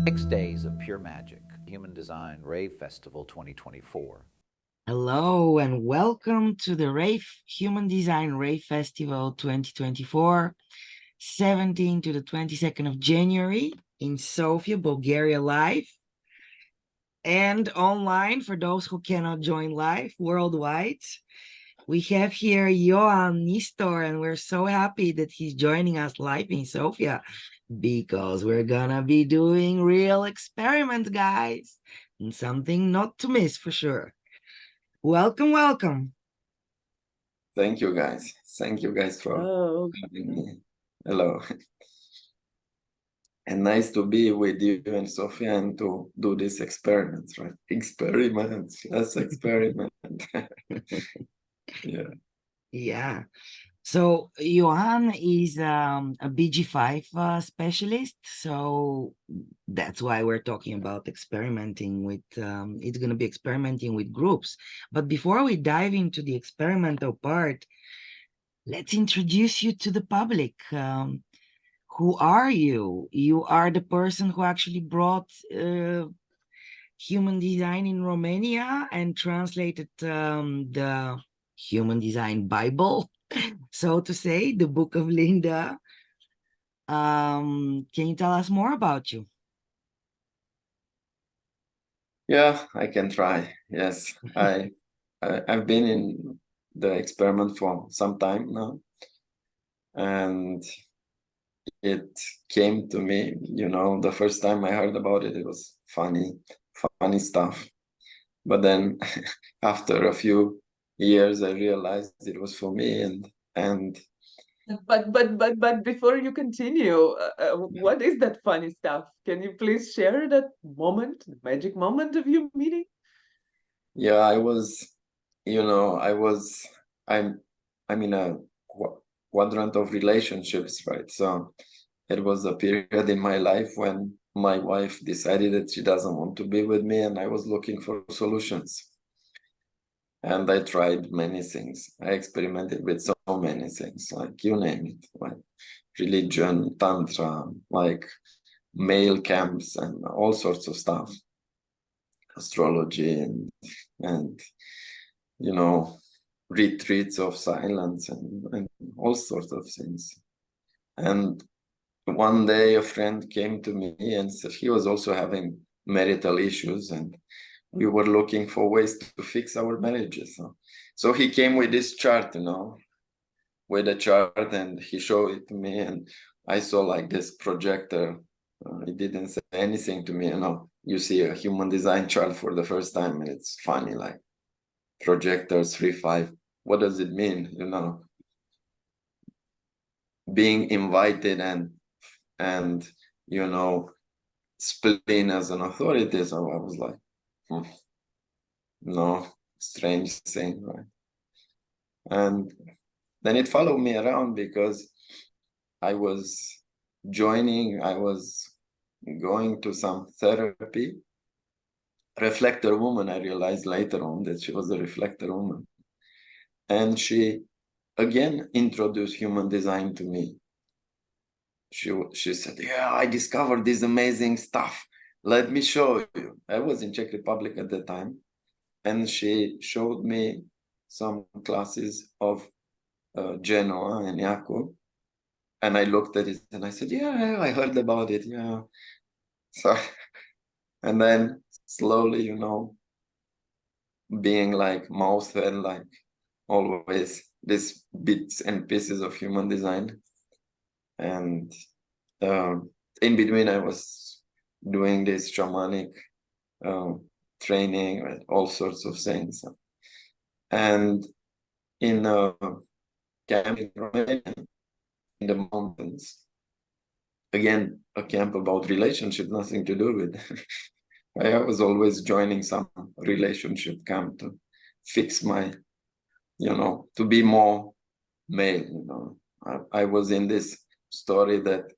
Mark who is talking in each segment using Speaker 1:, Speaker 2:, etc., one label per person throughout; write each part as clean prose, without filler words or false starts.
Speaker 1: 6 days of pure magic, Human Design Rave Festival 2024.
Speaker 2: Hello and welcome to the Rave Human Design Rave Festival 2024, 17 to the 22nd of January in Sofia, Bulgaria live and online for those who cannot join live worldwide. We have here Ioan Nistor, and we're so happy that he's joining us live in Sofia because we're gonna be doing real experiment, guys, and something not to miss for sure. Welcome, welcome.
Speaker 3: Thank you, guys. Thank you, guys, for having me. Hello. And nice to be with you and Sofia and to do these experiments, right? Experiments, yes, experiment. Yeah.
Speaker 2: Yeah. So Ioan is a BG5 specialist. So that's why we're talking about experimenting with, it's going to be experimenting with groups. But before we dive into the experimental part, let's introduce you to the public. Who are you? You are the person who actually brought human design in Romania and translated the Human Design Bible, so to say, the Book of Linda. Can you tell us more about you?
Speaker 3: Yeah, I can try. Yes, I've been in the experiment for some time now, and it came to me, the first time I heard about it, it was funny stuff. But then after a few years, I realized it was for me, and
Speaker 4: But before you continue, what is that funny stuff? Can you please share that moment, the magic moment of your meeting?
Speaker 3: yeah, I'm in a quadrant of relationships, right? So it was a period in my life when my wife decided that she doesn't want to be with me, and I was looking for solutions. And I tried many things. I experimented with so many things, like you name it, like religion, tantra, like male camps, and all sorts of stuff, astrology, and retreats of silence, and all sorts of things. And one day a friend came to me and said he was also having marital issues, and we were looking for ways to fix our marriages. So he came with this chart, with a chart, and he showed it to me, and I saw like this projector. He didn't say anything to me, you see a human design chart for the first time, and it's funny, like projectors 3-5. What does it mean? Being invited and splitting as an authority. So I was like, no, strange thing, right? And then it followed me around because I was going to some therapy. Reflector woman, I realized later on that she was a reflector woman. And she again introduced human design to me. She said, yeah, I discovered this amazing stuff. Let me show you. I was in Czech Republic at the time. And she showed me some classes of Genoa and Jakub. And I looked at it and I said, yeah, I heard about it. Yeah. So, and then slowly, being like mouse head, like always, these bits and pieces of human design. And in between, I was doing this shamanic training and all sorts of things. And in a camp in Romania, in the mountains, again, a camp about relationship, nothing to do with I was always joining some relationship camp to fix my, to be more male. I was in this story that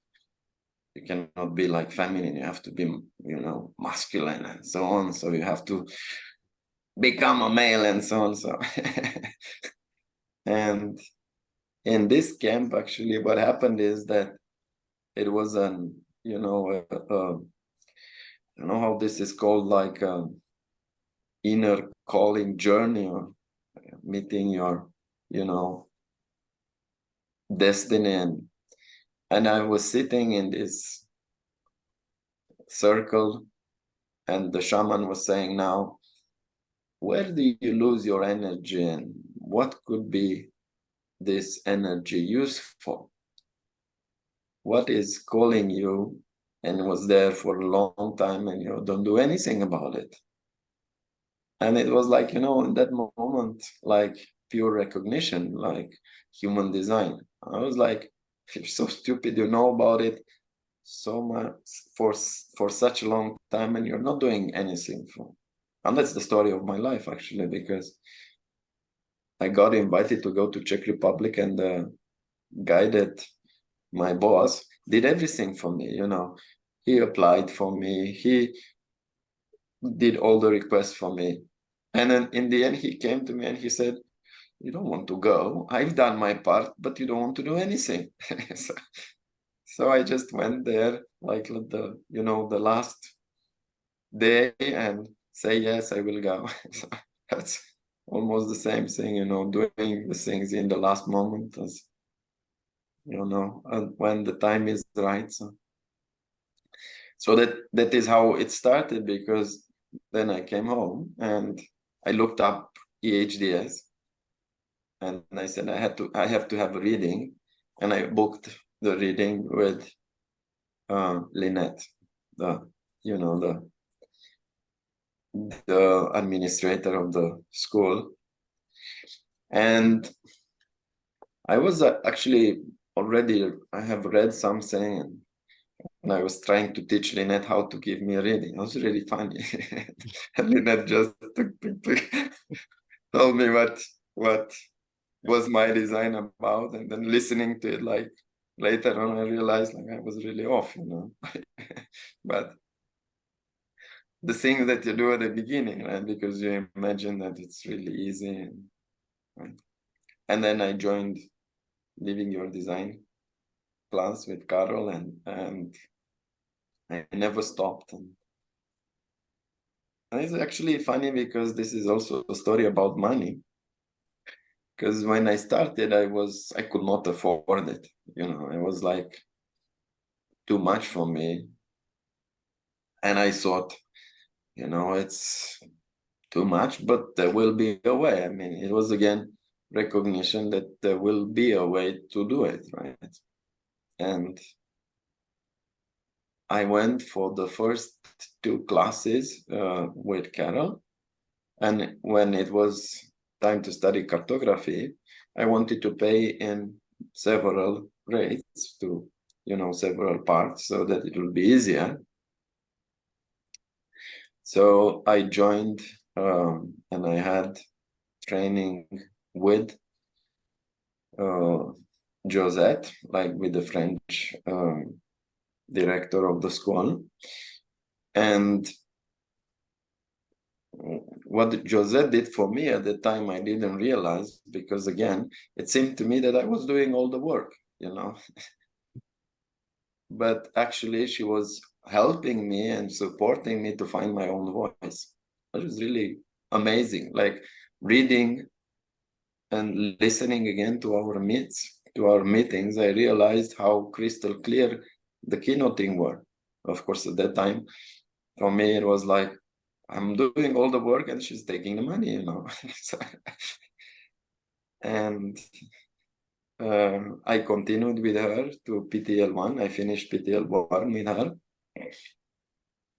Speaker 3: you cannot be like feminine, you have to be, masculine and so on. So you have to become a male and so on. So and in this camp, actually, what happened is that it was you know how this is called, like inner calling journey, or meeting your, you know, destiny. And I was sitting in this circle, and the shaman was saying, now, where do you lose your energy, and what could be this energy used for? What is calling you and was there for a long time, and you don't do anything about it? And it was like, you know, in that moment, like pure recognition, like human design. I was like, you're so stupid, you know about it so much for such a long time, and you're not doing anything for. And that's the story of my life, actually, because I got invited to go to Czech Republic, and the guy that my boss did everything for me, you know. He applied for me, he did all the requests for me. And then in the end, he came to me and he said, you don't want to go. I've done my part, but you don't want to do anything. So I just went there, like the, you know, the last day, and say, yes, I will go. So that's almost the same thing, you know, doing the things in the last moment, as, you know, and when the time is right. So that is how it started, because then I came home and I looked up EHDS, and I said I have to have a reading, and I booked the reading with Lynette, the, you know, the administrator of the school. And I was actually already, I have read something, and I was trying to teach Lynette how to give me a reading. It was really funny. And Lynette just told me what was my design about, and then listening to it, like later on, I realized like I was really off, you know. But the things that you do at the beginning, right? Because you imagine that it's really easy, right? And then I joined Living Your Design class with Carol, and I never stopped. And it's actually funny, because this is also a story about money. Because when I started, I could not afford it. You know, it was like too much for me. And I thought, you know, it's too much, but there will be a way. I mean, it was again recognition that there will be a way to do it, right? And I went for the first 2 classes with Carol. And when it was time to study cartography, I wanted to pay in several rates to, you know, several parts, so that it will be easier. So I joined, and I had training with Josette, like with the French director of the school. And what Josette did for me at the time, I didn't realize, because again, it seemed to me that I was doing all the work, you know. But actually, she was helping me and supporting me to find my own voice. It was really amazing, like reading and listening again to our meetings. I realized how crystal clear the keynoting were. Of course, at that time, for me, it was like, I'm doing all the work and she's taking the money, you know. And I continued with her to PTL1. I finished PTL1 with her.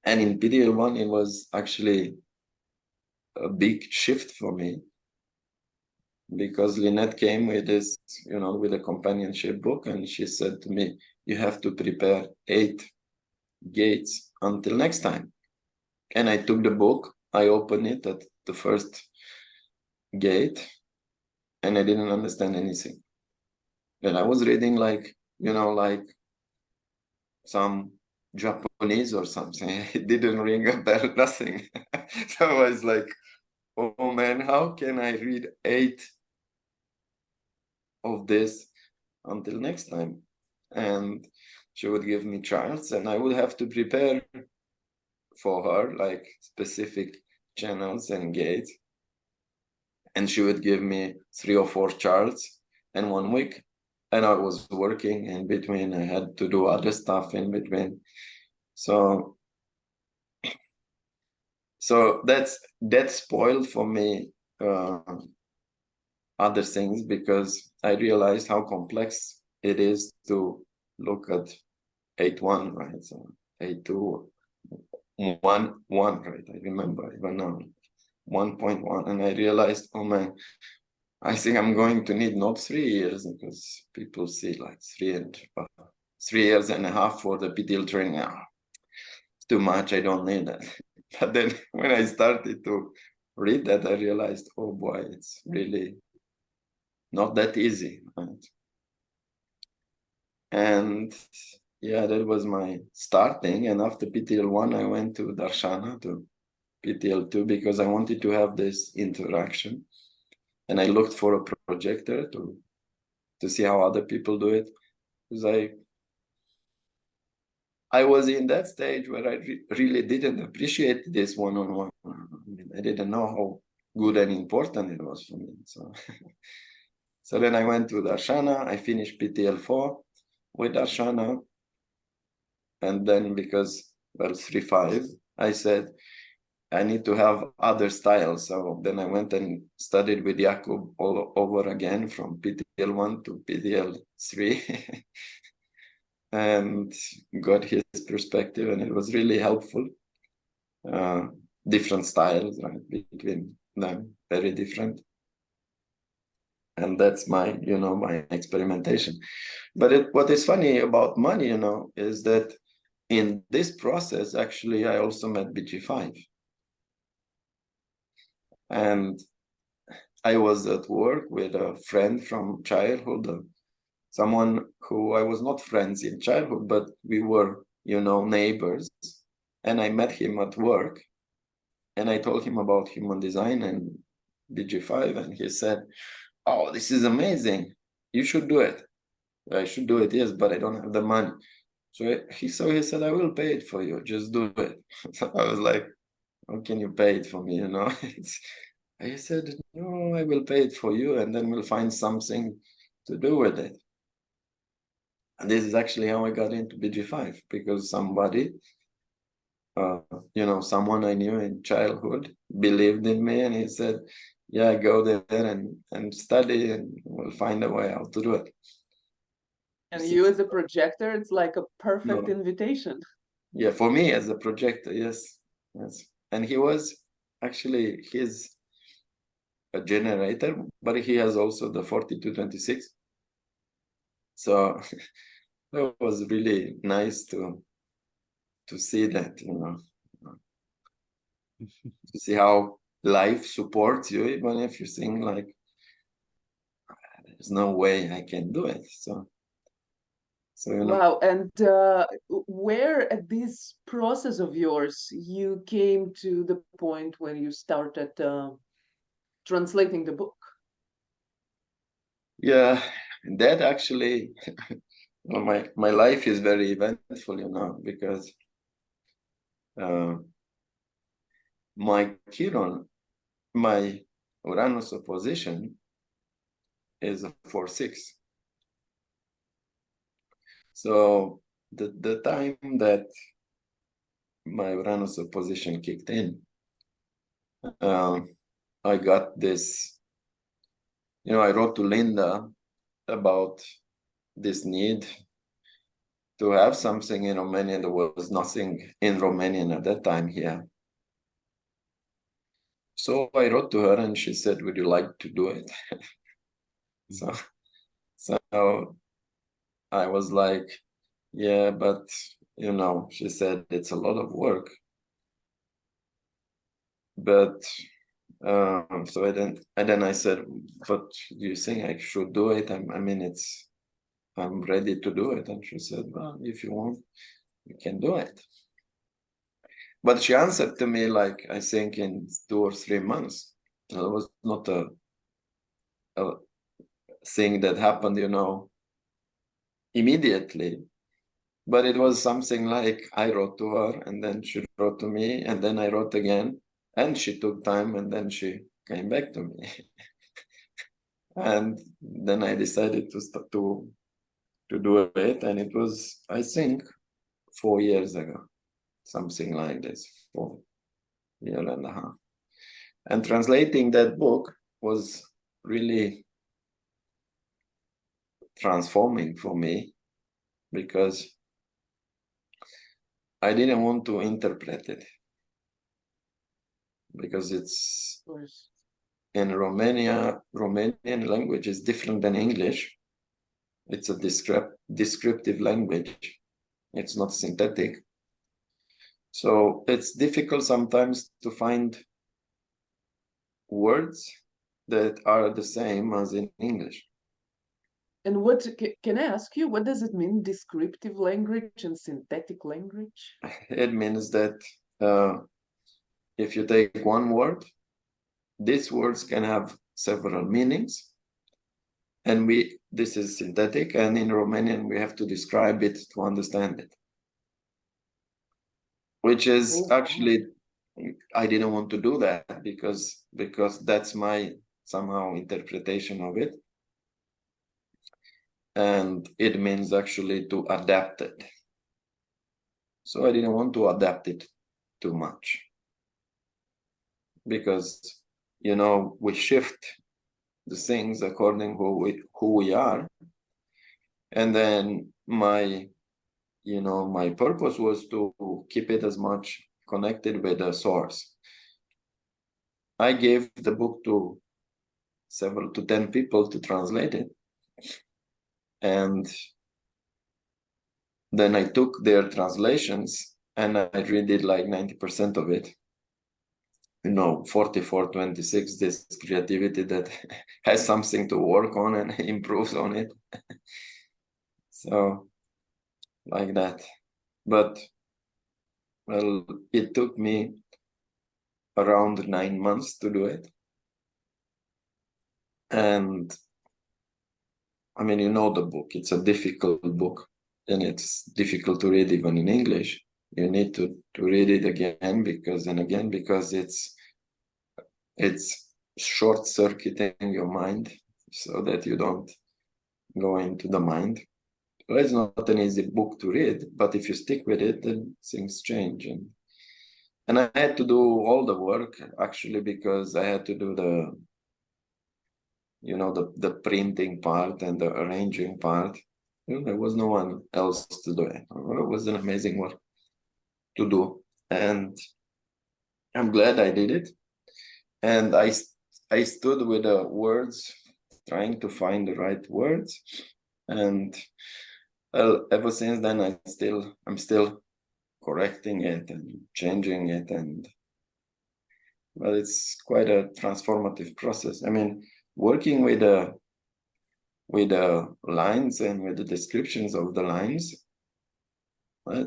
Speaker 3: And in PTL1, it was actually a big shift for me, because Lynette came with this, you know, with a companionship book, and she said to me, you have to prepare 8 gates until next time. And I took the book, I opened it at the first gate, and I didn't understand anything. And I was reading like, you know, like some Japanese or something. It didn't ring a bell, nothing. So I was like, oh man, how can I read 8 of this until next time? And she would give me charts, and I would have to prepare for her, like specific channels and gates. And she would give me 3 or 4 charts in 1 week. And I was working in between. I had to do other stuff in between. So that spoiled for me other things, because I realized how complex it is to look at 8-1, right? So 8-2, 1-1, right? I remember even now 1.1, and I realized, oh man, I think I'm going to need not 3 years, because people see like 3 years and a half for the PTL training. It's too much. I don't need that. But then when I started to read that, I realized, oh boy, it's really not that easy, right? And yeah, that was my starting. And after PTL1, I went to Darshana, to PTL2, because I wanted to have this interaction. And I looked for a projector to see how other people do it. Because I was in that stage where I really didn't appreciate this one-on-one. I mean, I didn't know how good and important it was for me. So, so then I went to Darshana. I finished PTL4 with Darshana. And then because, well, 3-5, I said, I need to have other styles. So then I went and studied with Jakub all over again, from PTL1 to PTL3. And got his perspective, and it was really helpful. Different styles, right, between them, very different. And that's my, my experimentation. But what is funny about money, is that in this process, actually, I also met BG5. And I was at work with a friend from childhood, someone who I was not friends in childhood, but we were, neighbors. And I met him at work, and I told him about human design and BG5, and he said, oh, this is amazing. You should do it. I should do it, yes, but I don't have the money. So he said, I will pay it for you. Just do it. So I was like, how can you pay it for me? I said, no, I will pay it for you, and then we'll find something to do with it. And this is actually how I got into BG5, because somebody, someone I knew in childhood believed in me, and he said, yeah, go there and study, and we'll find a way how to do it.
Speaker 4: And you as a projector, it's like a perfect invitation.
Speaker 3: Yeah, for me as a projector, yes. And he was actually, he's a generator, but he has also the 4226. So it was really nice to see that, to see how life supports you, even if you think like, there's no way I can do it. So
Speaker 4: wow. And where at this process of yours you came to the point when you started translating the book?
Speaker 3: Yeah, that actually, my life is very eventful, because my Chiron, my Uranus opposition is a 4-6. So the time that my Uranus opposition kicked in, I got this, I wrote to Linda about this need to have something in Romanian. There was nothing in Romanian at that time here. So I wrote to her, and she said, would you like to do it? So I was like, yeah, but, she said, it's a lot of work. But so then I said, but do you think I should do it? I'm ready to do it. And she said, well, if you want, you can do it. But she answered to me, like, I think in 2 or 3 months. It was not a thing that happened, immediately. But it was something like I wrote to her, and then she wrote to me, and then I wrote again, and she took time, and then she came back to me. And then I decided to do it, and it was, I think, 4 years ago, something like this, 4.5 years. And translating that book was really transforming for me, because I didn't want to interpret it, because it's in Romanian language is different than English. It's a descriptive language. It's not synthetic. So it's difficult sometimes to find words that are the same as in English.
Speaker 4: And what can I ask you, what does it mean, descriptive language and synthetic language?
Speaker 3: It means that if you take one word, these words can have several meanings, and this is synthetic, and in Romanian we have to describe it to understand it, which is actually, I didn't want to do that, because that's my somehow interpretation of it, and it means actually to adapt it. So I didn't want to adapt it too much, because we shift the things according who we are, and then my purpose was to keep it as much connected with the source. I gave the book to 10 people to translate it, and then I took their translations and I redid like 90% of it. 44-26, this creativity that has something to work on and improves on it. So like that. But well, it took me around 9 months to do it. And I mean, the book, it's a difficult book, and it's difficult to read even in English. You need to read it again because it's short-circuiting your mind so that you don't go into the mind. Well, it's not an easy book to read, but if you stick with it, then things change. And I had to do all the work, actually, because I had to do the printing part and the arranging part. There was no one else to do it. It was an amazing work to do, and I'm glad I did it. And I stood with the words, trying to find the right words, and well, ever since then I'm still correcting it and changing it, and well, it's quite a transformative process. I mean, working with the lines and with the descriptions of the lines,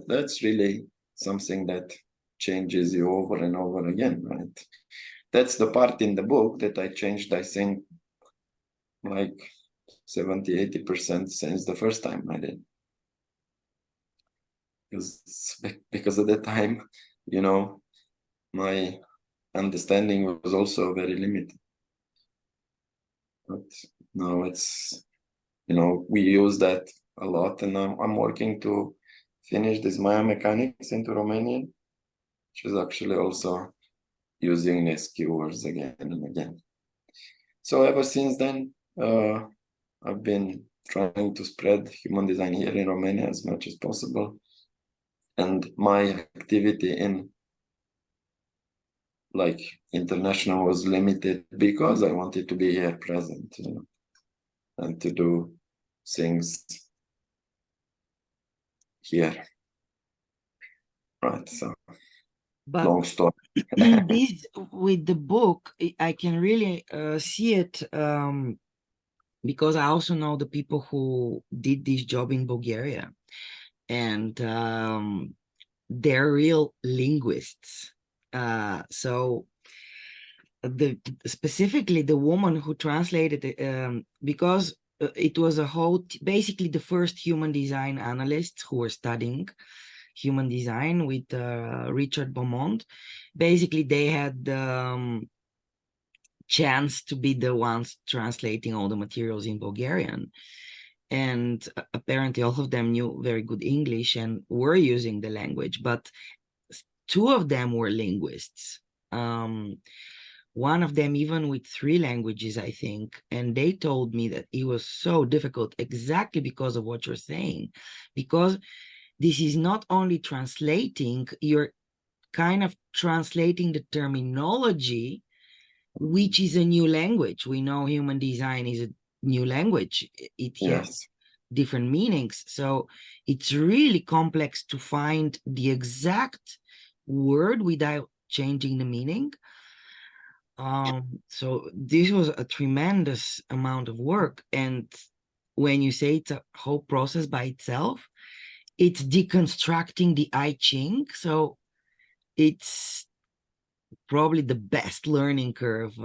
Speaker 3: that's really something that changes you over and over again, right? That's the part in the book that I changed, I think, like 70-80% since the first time I did. Because at that time, my understanding was also very limited. But now it's, we use that a lot, and I'm working to finish this Maya mechanics into Romanian, which is actually also using these keywords again and again. So ever since then, I've been trying to spread human design here in Romania as much as possible. And my activity in international was limited because I wanted to be here present, and to do things here. Right, so
Speaker 2: But
Speaker 3: long story.
Speaker 2: in this, with the book, I can really see it, because I also know the people who did this job in Bulgaria, and they're real linguists. So specifically the woman who translated it, because it was a whole, basically the first human design analysts who were studying human design with Richard Beaumont. Basically, they had the chance to be the ones translating all the materials in Bulgarian. And apparently all of them knew very good English and were using the language, but two of them were linguists. One of them even with 3 languages, I think. And they told me that it was so difficult exactly because of what you're saying, because this is not only translating, you're kind of translating the terminology, which is a new language. We know human design is a new language. It has different meanings. So it's really complex to find the exact word without changing the meaning. So this was a tremendous amount of work. And when you say it's a whole process by itself, it's deconstructing the I Ching. So it's probably the best learning curve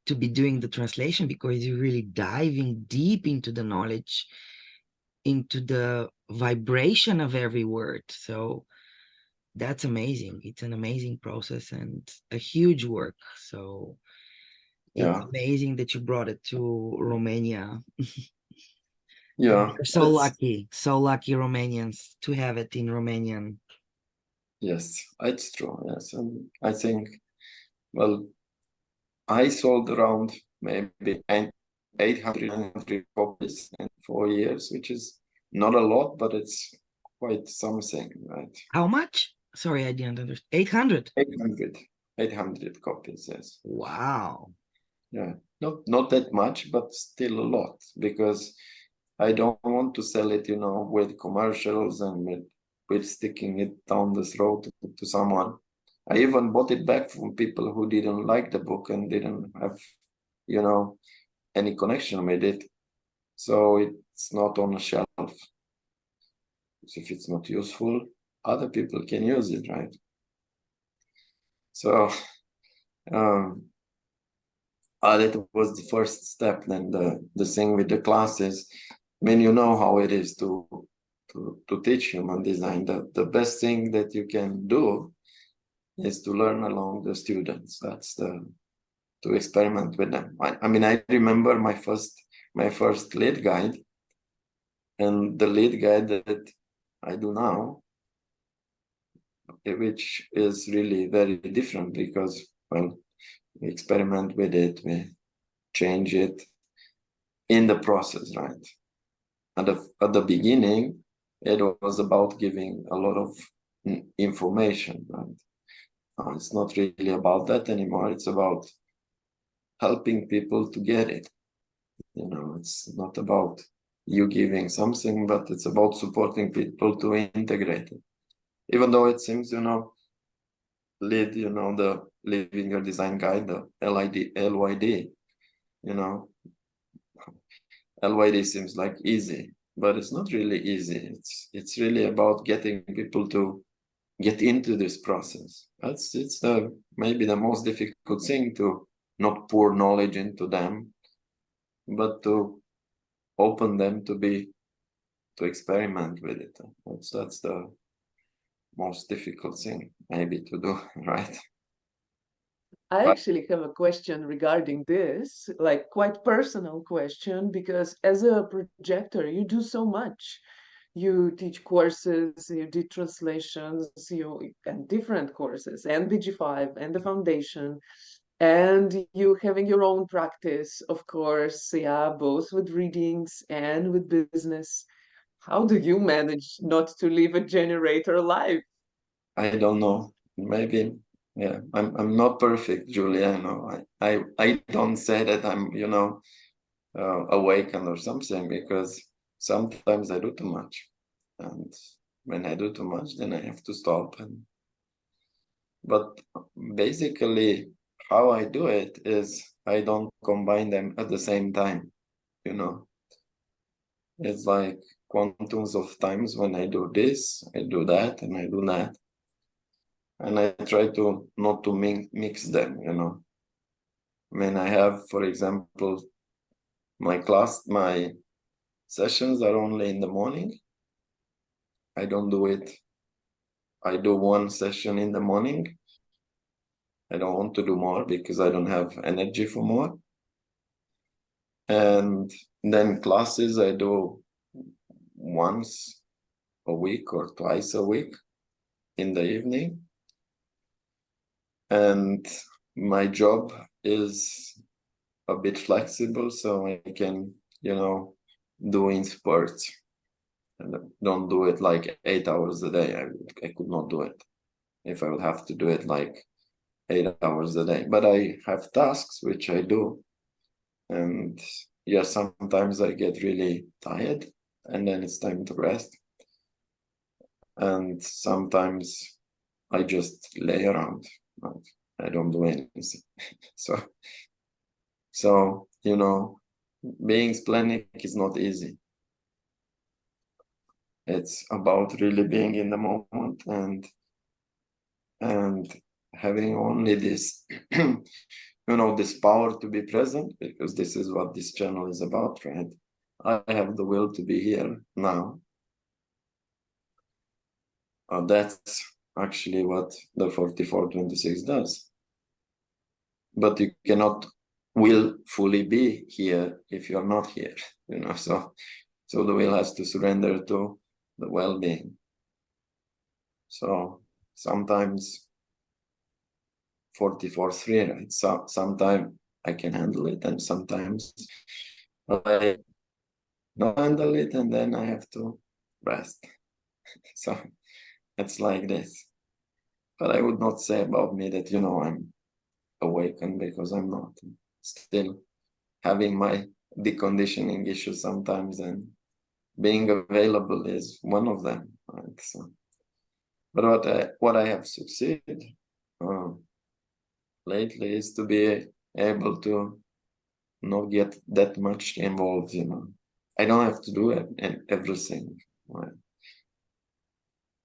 Speaker 2: to be doing the translation, because you're really diving deep into the knowledge, into the vibration of every word. So that's amazing. It's an amazing process and a huge work. So it's amazing that you brought it to Romania.
Speaker 3: Yeah.
Speaker 2: You're so lucky Romanians to have it in Romanian.
Speaker 3: Yes, it's true. Yes. And I think, well, I sold around maybe 800 copies in 4 years, which is not a lot, but it's quite something, right?
Speaker 2: How much? Sorry, I didn't understand. 800?
Speaker 3: 800 copies, yes.
Speaker 2: Wow.
Speaker 3: Yeah, not that much, but still a lot, because I don't want to sell it, with commercials and with sticking it down the throat to someone. I even bought it back from people who didn't like the book and didn't have, any connection with it. So it's not on a shelf. So if it's not useful, other people can use it, right? So that was the first step. Then the thing with the classes, I mean, you know how it is to teach human design. The best thing that you can do is to learn along the students. That's to experiment with them. I mean, I remember my first lead guide, and the lead guide that I do now, which is really very different, because, well, we experiment with it, we change it in the process, right? At the beginning, it was about giving a lot of information, right? It's not really about that anymore. It's about helping people to get it. It's not about you giving something, but it's about supporting people to integrate it. Even though it seems, lead, the Living Your Design Guide, the LYD, LYD seems like easy, but it's not really easy. It's really about getting people to get into this process. It's maybe the most difficult thing, to not pour knowledge into them, but to open them to experiment with it. That's the most difficult thing maybe to do, right?
Speaker 4: I actually have a question regarding this, like quite personal question, because as a projector, you do so much. You teach courses, you did translations, and different courses, and BG5 and the foundation, and you having your own practice, of course, yeah, both with readings and with business. How do you manage not to leave a generator alive?
Speaker 3: I don't know. Maybe, yeah. I'm not perfect, Julia. I don't say that I'm, awakened or something, because sometimes I do too much, and when I do too much, then I have to stop. But basically, how I do it is I don't combine them at the same time. It's like quantums of times when I do this, I do that, and I do that. And I try to not to mix them, I mean, I have, for example, my sessions are only in the morning. I don't do it. I do one session in the morning. I don't want to do more because I don't have energy for more. And then classes I do once a week or twice a week in the evening. And my job is a bit flexible, so I can, do in spurts. And don't do it like 8 hours a day. I could not do it if I would have to do it like 8 hours a day. But I have tasks which I do. And yeah, sometimes I get really tired and then it's time to rest. And sometimes I just lay around. I don't do anything. So, being splenic is not easy. It's about really being in the moment and having only this, this power to be present, because this is what this channel is about, right? I have the will to be here now. That's actually what the 4426 does. But you cannot will fully be here if you're not here, so the will has to surrender to the well-being. So sometimes 44.3, right? So sometimes I can handle it, and sometimes I don't handle it, and then I have to rest. So it's like this. But I would not say about me that, I'm awakened, because I'm not. Still having my deconditioning issues sometimes, and being available is one of them, right? So, but what I have succeeded lately is to be able to not get that much involved, I don't have to do it and everything, right?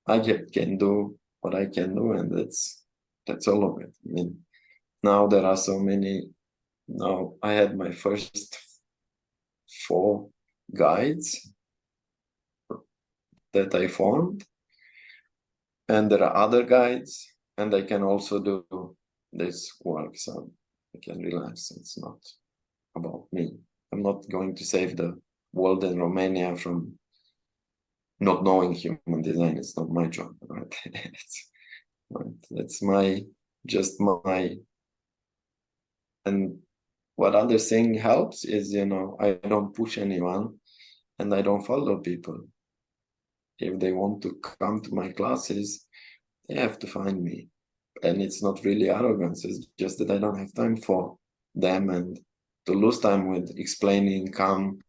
Speaker 3: I can do what I can do, and that's all of it. I mean, now there are so many. Now I had my first 4 guides that I formed, and there are other guides, and I can also do this work, so I can relax. It's not about me. I'm not going to save the world in Romania from not knowing human design. It's not my job, right? It's just my, and what other thing helps is, I don't push anyone and I don't follow people. If they want to come to my classes, they have to find me. And it's not really arrogance, it's just that I don't have time for them, and to lose time with explaining, I'm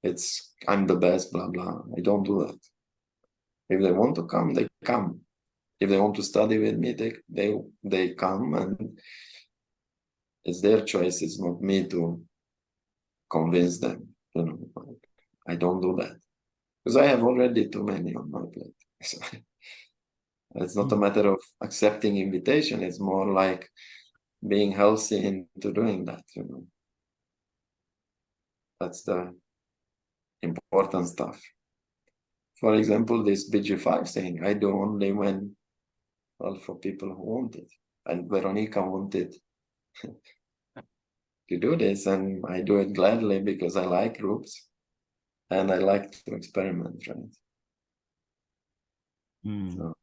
Speaker 3: the best, blah, blah. I don't do that. If they want to come, they come. If they want to study with me, they come, and it's their choice. It's not me to convince them. I don't do that because I have already too many on my plate. So it's not a matter of accepting invitation. It's more like being healthy into doing that. That's the important stuff. For example, this BG5 thing, I do only for people who want it. And Veronica wanted to do this, and I do it gladly because I like groups and I like to experiment, right? So,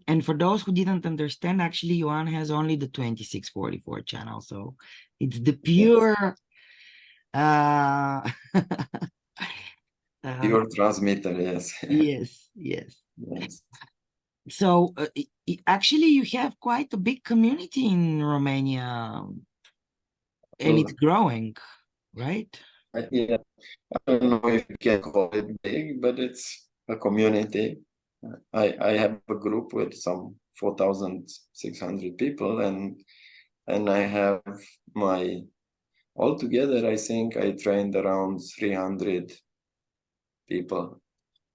Speaker 2: and for those who didn't understand, actually, Ioan has only the 2644 channel, so it's the pure
Speaker 3: pure transmitter, yes.
Speaker 2: Yes. So actually, you have quite a big community in Romania, and it's growing, right?
Speaker 3: Yeah, I don't know if you can call it big, but it's a community. I have a group with some 4,600 people, and I have altogether, I think I trained around 300 people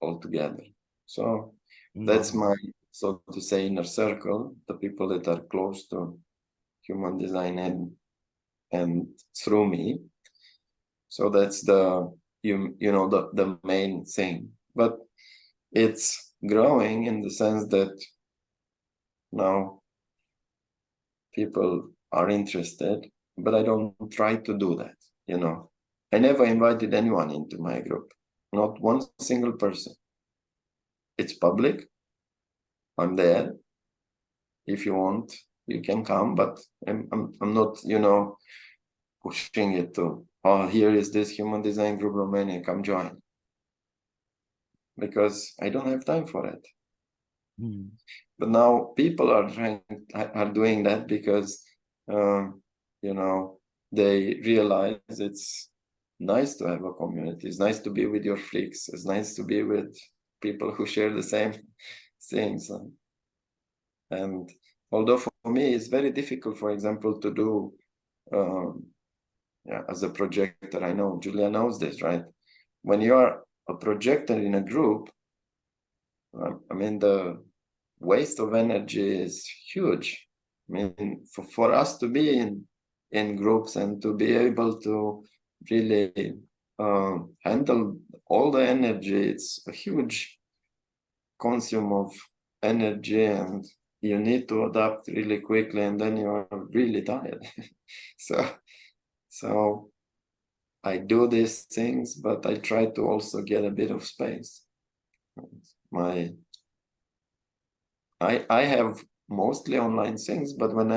Speaker 3: altogether. So that's my, so to say, inner circle, the people that are close to human design, and and through me. So that's the the main thing. But it's growing in the sense that now people are interested, but I don't try to do that, I never invited anyone into my group, not one single person. It's public. I'm there. If you want, you can come, but I'm not, pushing it to, oh, here is this human design group Romania, come join. Because I don't have time for it.
Speaker 2: Mm.
Speaker 3: But now people are doing that because, they realize it's nice to have a community. It's nice to be with your freaks. It's nice to be with people who share the same things. And although for me, it's very difficult, for example, to do, as a projector, I know Julia knows this, right? When you are a projector in a group, I mean, the waste of energy is huge. I mean, for us to be in groups and to be able to really handle all the energy, it's a huge consume of energy, and you need to adapt really quickly, and then you're really tired. So I do these things, but I try to also get a bit of space. I have mostly online things, but when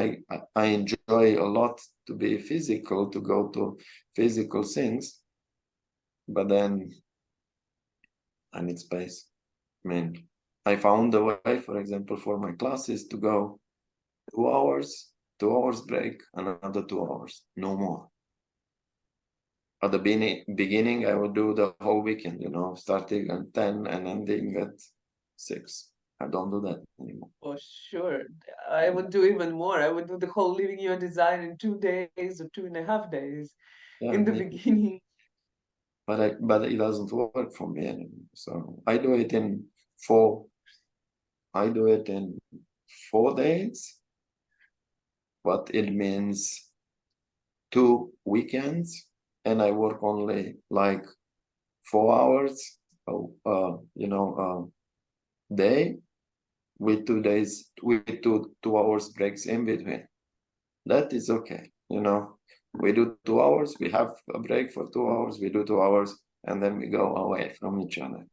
Speaker 3: I enjoy a lot to be physical, to go to physical things, but then I need space. I mean, I found a way, for example, for my classes to go 2 hours, 2 hours break, another 2 hours, no more. At the beginning, I would do the whole weekend, starting at 10 and ending at 6. I don't do that anymore.
Speaker 4: Oh, sure. I would do even more. I would do the whole Living Your Design in 2 days or 2.5 days in the beginning.
Speaker 3: But it doesn't work for me anymore. So I do it in 4 days, but it means 2 weekends, and I work only like 4 hours, day, with 2 days, with two hours breaks in between. That is okay, We do 2 hours, we have a break for 2 hours, we do 2 hours, and then we go away from each other.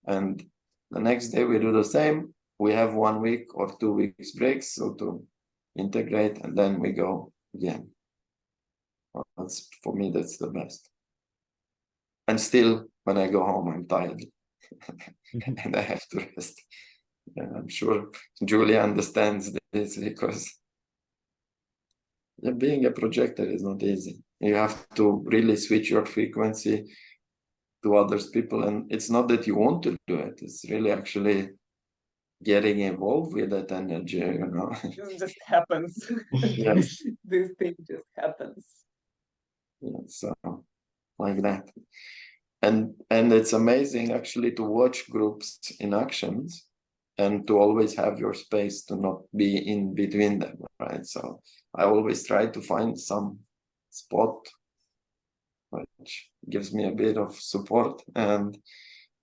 Speaker 3: And the next day we do the same. We have 1 week or 2 weeks breaks, so to integrate, and then we go again. For me, that's the best. And still, when I go home, I'm tired and I have to rest. And I'm sure Julia understands this, because being a projector is not easy. You have to really switch your frequency to others people, and it's not that you want to do it. It's really actually getting involved with that energy,
Speaker 4: It just happens.
Speaker 3: Yes.
Speaker 4: This thing just happens.
Speaker 3: Yeah, so like that. And it's amazing actually to watch groups in actions and to always have your space, to not be in between them, right? So I always try to find some spot which gives me a bit of support, and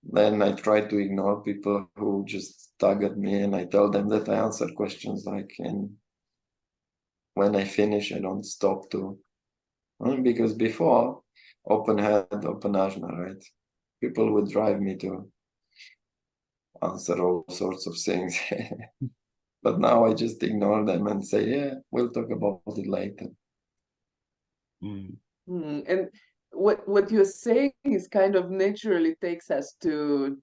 Speaker 3: then I try to ignore people who just tug at me, and I tell them that I answer questions like, and when I finish, I don't stop to, because before, open head, open ajna, right? People would drive me to answer all sorts of things. But now I just ignore them and say, yeah, we'll talk about it later.
Speaker 4: And what you're saying is kind of naturally takes us to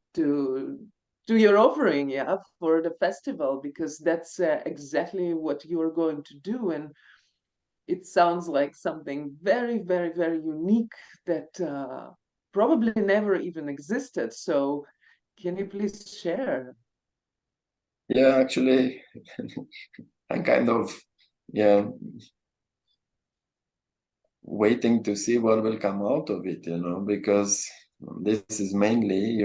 Speaker 4: your offering, yeah, for the festival, because that's exactly what you're going to do. And it sounds like something very, very, very unique that probably never even existed. So can you please share?
Speaker 3: Yeah, actually, I'm kind of, waiting to see what will come out of it, because this is mainly,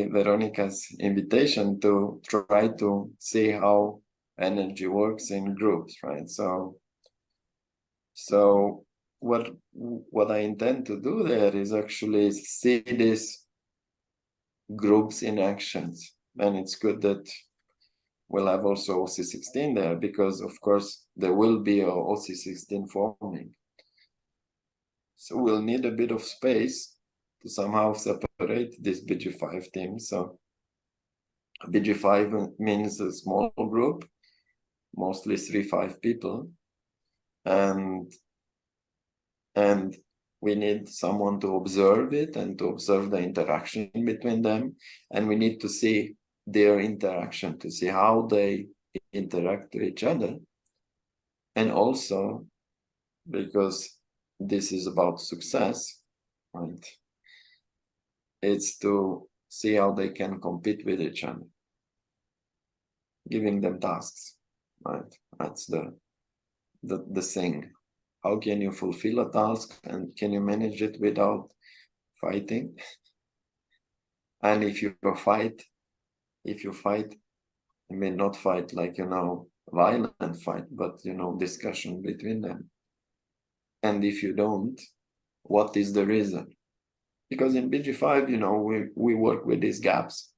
Speaker 3: Veronica's invitation to try to see how energy works in groups, right? So So what I intend to do there is actually see these groups in actions. And it's good that we'll have also OC16 there, because of course there will be a OC16 forming. So we'll need a bit of space to somehow separate these BG5 teams. So BG5 means a small group, mostly 3-5 people. And we need someone to observe it and to observe the interaction between them. And we need to see their interaction, to see how they interact with each other. And also, because this is about success, right? It's to see how they can compete with each other, giving them tasks, right? That's the thing. How can you fulfill a task, and can you manage it without fighting? And if you fight, I mean, not fight like, violent fight, but, discussion between them. And if you don't, what is the reason? Because in BG5, we work with these gaps,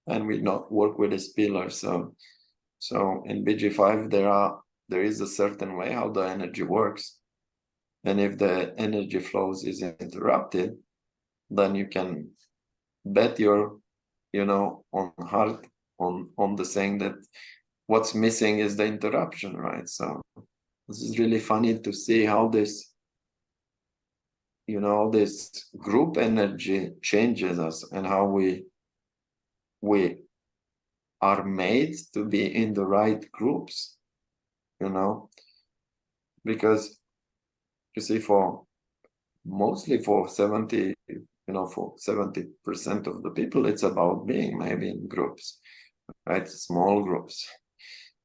Speaker 3: and we not work with this pillar. So in BG5, there is a certain way how the energy works. And if the energy flows is interrupted, then you can bet your, on heart, on the saying that what's missing is the interruption, right? So this is really funny to see how this, this group energy changes us, and how we are made to be in the right groups, because you see, mostly for 70% of the people, it's about being maybe in groups, right? Small groups.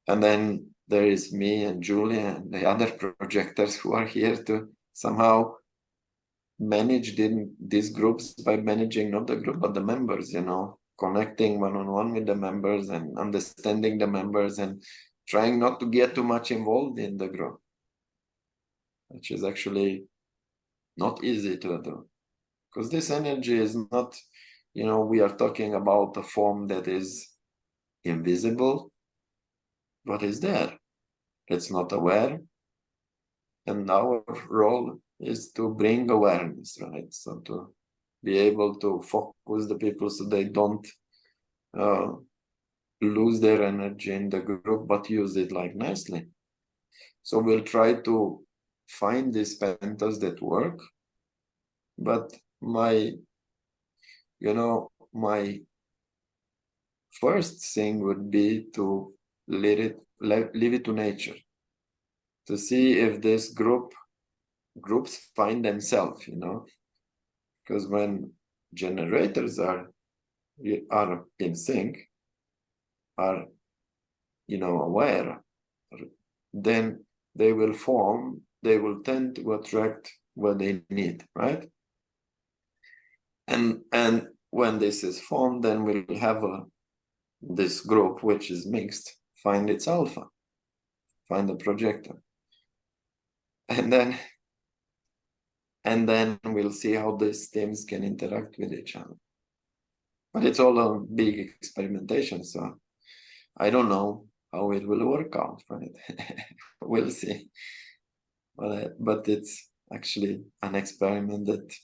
Speaker 3: And then there is me and Julia and the other projectors who are here to somehow manage these groups by managing not the group, but the members, connecting one-on-one with the members and understanding the members and trying not to get too much involved in the group, which is actually not easy to do. Because this energy is not, we are talking about a form that is invisible, but is there. It's not aware. And our role is to bring awareness, right? So to be able to focus the people so they don't lose their energy in the group, but use it like nicely. So we'll try to find these pentas that work. But my first thing would be to leave it to nature, to see if this groups find themselves, because when generators are in sync, are aware, then they will tend to attract what they need, right? And when this is formed, then we'll have this group, which is mixed, find its alpha, find the projector. And then we'll see how these teams can interact with each other. But it's all a big experimentation, so I don't know how it will work out, right? We'll see. But it's actually an experiment that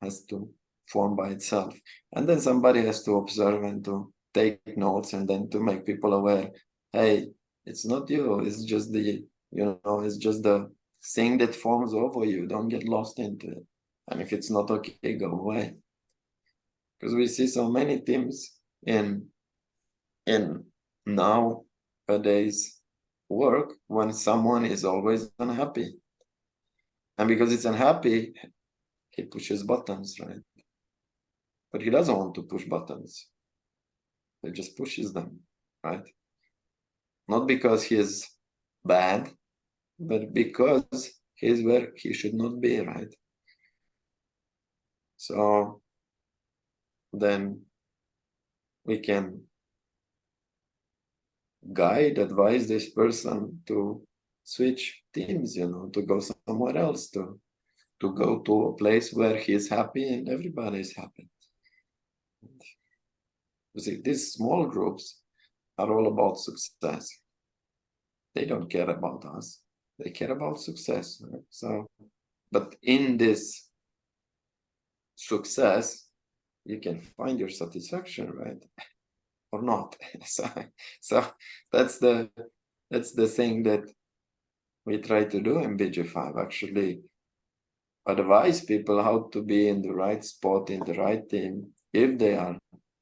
Speaker 3: has to form by itself. And then somebody has to observe and to take notes, and then to make people aware, hey, it's not you, it's just it's just the thing that forms over you. Don't get lost into it. And if it's not okay, go away. Because we see so many teams in nowadays work when someone is always unhappy. And because it's unhappy, he pushes buttons, right? But he doesn't want to push buttons. He just pushes them, right? Not because he is bad, but because he's where he should not be, right? So then we can advise this person to switch teams, you know, to go somewhere else, to go to a place where he's happy and everybody is happy. You see, these small groups are all about success. They don't care about us. They care about success. Right? So, but in this success, you can find your satisfaction, right? Or not. So that's the thing that we try to do in BG5, actually advise people how to be in the right spot, in the right team, if they are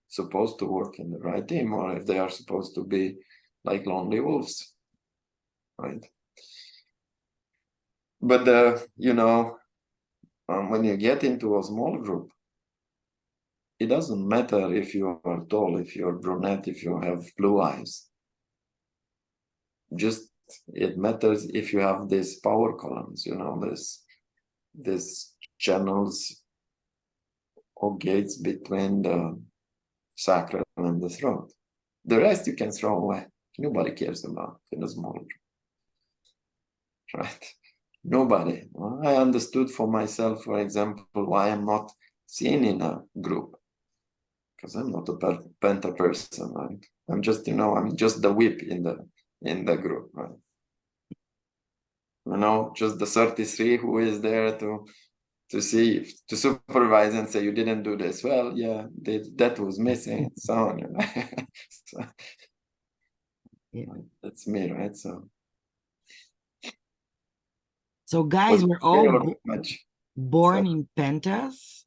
Speaker 3: supposed to work in the right team, or if they are supposed to be like lonely wolves, right? But you know, when you get into a small group, it doesn't matter if you are tall, if you're brunette, if you have blue eyes. Just it matters if you have these power columns, you know, this channels or gates between the sacral and the throat. The rest you can throw away. Nobody cares about in a small group, right? Nobody. I understood for myself, for example, why I'm not seen in a group, because I'm not a Penta person, right? I'm just, you know, I'm just the whip in the group, right? You know, just the 33 who is there to see, to supervise and say, you didn't do this well, yeah, that was missing, so on, you know? So, yeah, that's me, right?
Speaker 2: So guys, we're all born
Speaker 3: so,
Speaker 2: in pentas.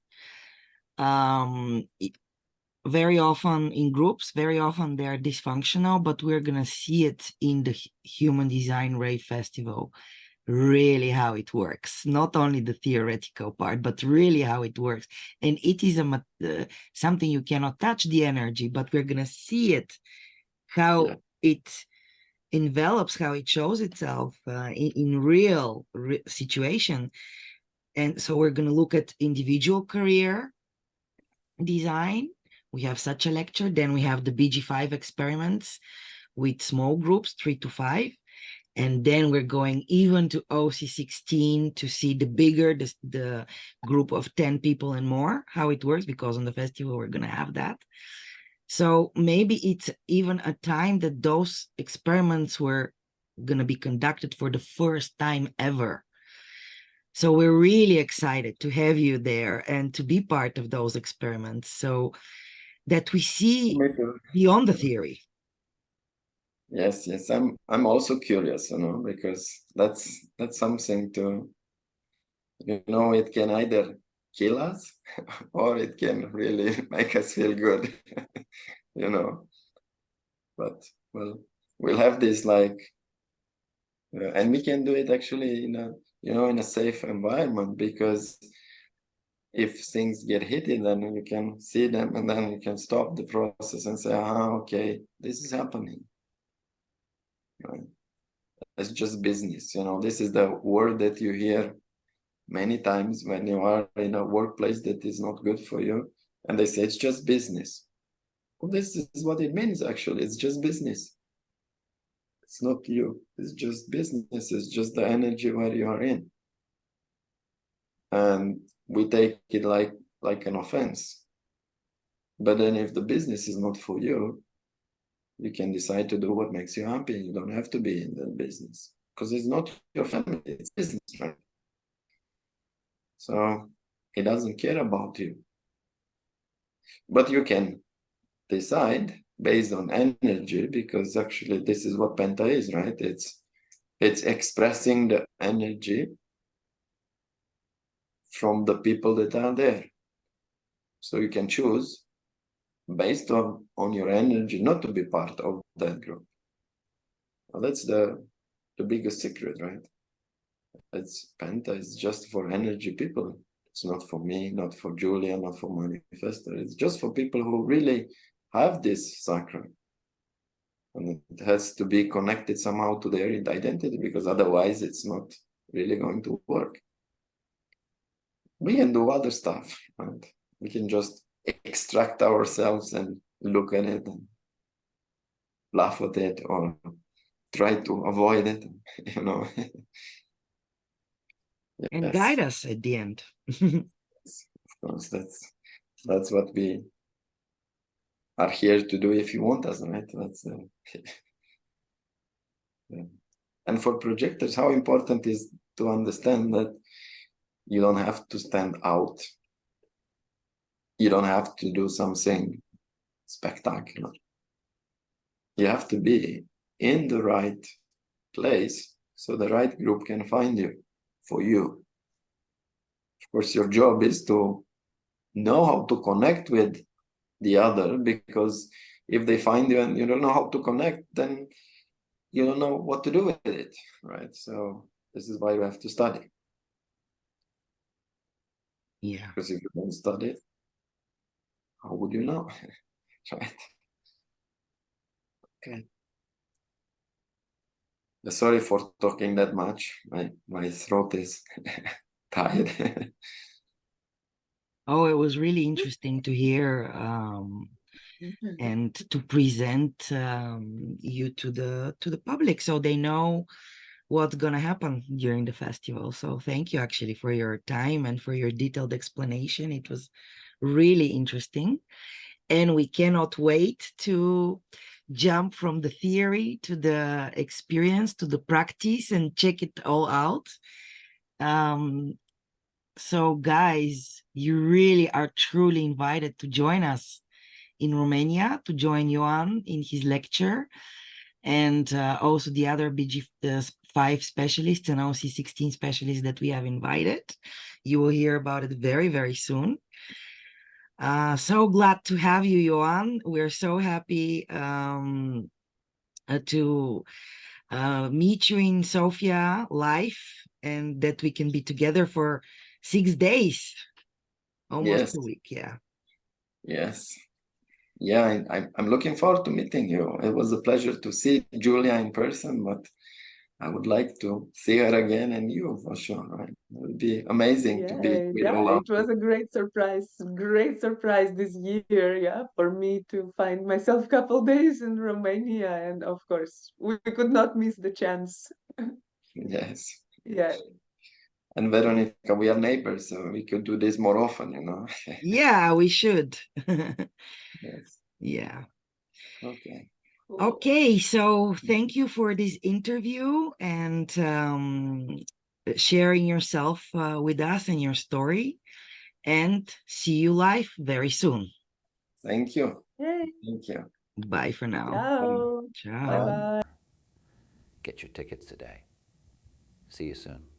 Speaker 2: Very often in groups, very often they are dysfunctional, but we're gonna see it in the Human Design Rave Festival, really how it works, not only the theoretical part, but really how it works. And it is something you cannot touch the energy, but we're gonna see it, how it envelops, how it shows itself in real situation. And so we're going to look at individual career design. We have such a lecture. Then we have the BG5 experiments with small groups, 3 to 5. And then we're going even to OC16 to see the bigger, the group of 10 people and more, how it works, because on the festival we're going to have that. So maybe it's even a time that those experiments were going to be conducted for the first time ever. So we're really excited to have you there and to be part of those experiments, so that we see beyond the theory.
Speaker 3: Yes, I'm also curious, you know, because that's something to, you know, it can either kill us or it can really make us feel good, you know. But well, we'll have this like, and we can do it actually in a, you know, in a safe environment, because if things get heated, then you can see them and then you can stop the process and say, okay, this is happening. Right? It's just business, you know. This is the word that you hear many times when you are in a workplace that is not good for you, and they say it's just business. Well, this is what it means actually. It's just business. It's not you. It's just business. It's just the energy where you are in. And we take it like an offense. But then if the business is not for you, you can decide to do what makes you happy. You don't have to be in the business, because it's not your family, it's business, right? So he doesn't care about you. But you can decide based on energy, because actually this is what Penta is, right? It's expressing the energy from the people that are there. So you can choose based on your energy not to be part of that group. Well, that's the biggest secret, right? It's Penta is just for energy people. It's not for me, not for Julia, not for Manifestor. It's just for people who really have this sacral. And it has to be connected somehow to their identity, because otherwise it's not really going to work. We can do other stuff, right? We can just extract ourselves and look at it and laugh at it, or try to avoid it, you know.
Speaker 2: And
Speaker 3: Yes.
Speaker 2: guide us at the end.
Speaker 3: Yes, of course, that's what we are here to do if you want us, right? That's yeah. And for projectors, how important is to understand that you don't have to stand out. You don't have to do something spectacular. You have to be in the right place so the right group can find you for you. Of course, your job is to know how to connect with the other, because if they find you and you don't know how to connect, then you don't know what to do with it, right? So this is why you have to study.
Speaker 2: Yeah.
Speaker 3: Because if you don't study, how would you know? Right? Okay. Sorry for talking that much. My throat is tired.
Speaker 2: Oh, it was really interesting to hear and to present you to the public so they know what's gonna happen during the festival. So thank you actually for your time and for your detailed explanation. It was really interesting. And we cannot wait to jump from the theory to the experience to the practice and check it all out. So guys, you really are truly invited to join us in Romania, to join Ioan in his lecture, and also the other BG5 specialists and OC16 specialists that we have invited. You will hear about it very, very soon. So glad to have you, Ioan. We're so happy to meet you in Sofia live and that we can be together for 6 days, almost
Speaker 3: Yes.
Speaker 2: a week. Yeah.
Speaker 3: Yes. Yeah, I'm looking forward to meeting you. It was a pleasure to see Julia in person, but I would like to see her again and you for sure, right? It would be amazing to be with all of
Speaker 4: It was a great surprise this year, yeah, for me to find myself a couple days in Romania, and of course, we could not miss the chance.
Speaker 3: Yes.
Speaker 4: Yeah.
Speaker 3: And Veronica, we are neighbors, so we could do this more often, you know.
Speaker 2: Yeah, we should.
Speaker 3: Yes.
Speaker 2: Yeah.
Speaker 3: Okay.
Speaker 4: Cool.
Speaker 2: Okay, so thank you for this interview and sharing yourself with us and your story. And see you live very soon.
Speaker 3: Thank you.
Speaker 4: Yay.
Speaker 3: Thank you.
Speaker 2: Bye for now.
Speaker 4: Ciao.
Speaker 2: Ciao.
Speaker 4: Bye-bye.
Speaker 1: Get your tickets today. See you soon.